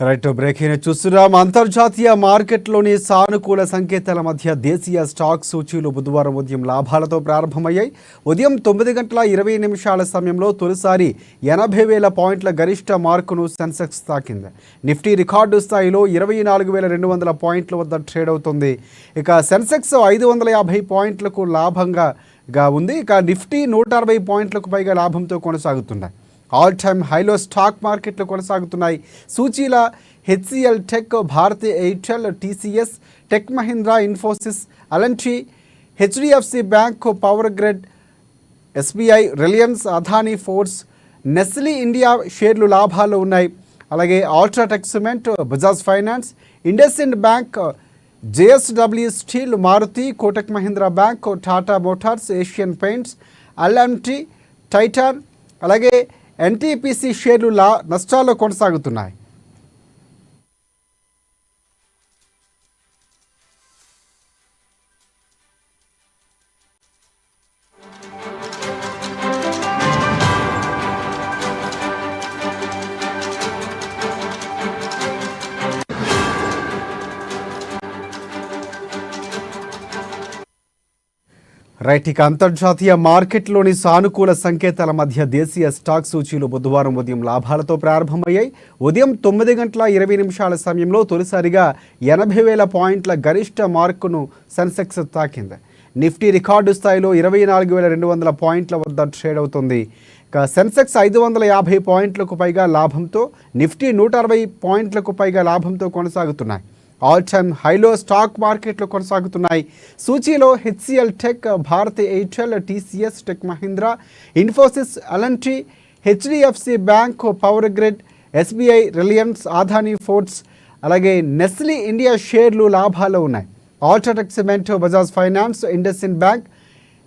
Right breaking చూస్తున్నాం. అంతర్జాతీయ మార్కెట్లోని సానుకూల సంకేతాల మధ్య దేశీయ స్టాక్ సూచీలు బుధవారం ఉదయం లాభాలతో ప్రారంభమయ్యాయి. ఉదయం 9:20 సమయంలో తొలిసారి 80,000 పాయింట్ల గరిష్ట మార్కును సెన్సెక్స్ తాకింది. నిఫ్టీ రికార్డు స్థాయిలో 24,200 పాయింట్ల వద్ద ట్రేడ్ అవుతుంది. ఇక సెన్సెక్స్ 550 పాయింట్లకు లాభంగా ఉంది. ఇక నిఫ్టీ 160 పాయింట్లకు పైగా లాభంతో కొనసాగుతున్నాయి. ఆల్ టైమ్ హైలో స్టాక్ మార్కెట్లు కొనసాగుతున్నాయి. సూచీల HCL tech, Bharti Airtel, TCS, tech Mahindra, Infosys, L&T, HDFC bank, power grid, SBI, Reliance, Adani Ports, Nestle India షేర్లు లాభాల్లో ఉన్నాయి. అలాగే UltraTech cement, Bajaj finance, IndusInd bank, JSW steel, Maruti, Kotak Mahindra bank, Tata Motors, Asian Paints, LNT, Titan, అలాగే ఎన్టీపీసీ షేర్లు నష్టాల్లో కొనసాగుతున్నాయి. రైట్, ఇక అంతర్జాతీయ మార్కెట్లోని సానుకూల సంకేతాల మధ్య దేశీయ స్టాక్ సూచీలు బుధవారం ఉదయం లాభాలతో ప్రారంభమయ్యాయి. ఉదయం 9:20 సమయంలో తొలిసారిగా 80,000 పాయింట్ల గరిష్ట మార్కును సెన్సెక్స్ తాకింది. నిఫ్టీ రికార్డు స్థాయిలో 24,200 పాయింట్ల వద్ద ట్రేడ్ అవుతుంది. ఇక సెన్సెక్స్ 550 పాయింట్లకు పైగా లాభంతో, నిఫ్టీ 160 పాయింట్లకు పైగా లాభంతో కొనసాగుతున్నాయి. ఆల్ టైమ్ హైలో స్టాక్ మార్కెట్లు కొనసాగుతున్నాయి. సూచీలో HCL tech, Bharti Airtel, TCS, tech Mahindra, Infosys, L&T, HDFC bank, power grid, SBI, Reliance, Adani ports, అలాగే నెస్లీ ఇండియా షేర్లు లాభాల్లో ఉన్నాయి. UltraTech cement, Bajaj finance, IndusInd bank,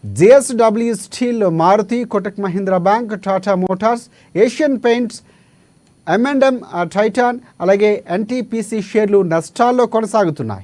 JSW steel, Maruti, Kotak Mahindra bank, Tata Motors, Asian paints, M&M, Titan, అలాగే ఎన్టీపీసీ షేర్లు నష్టాల్లో కొనసాగుతున్నాయి.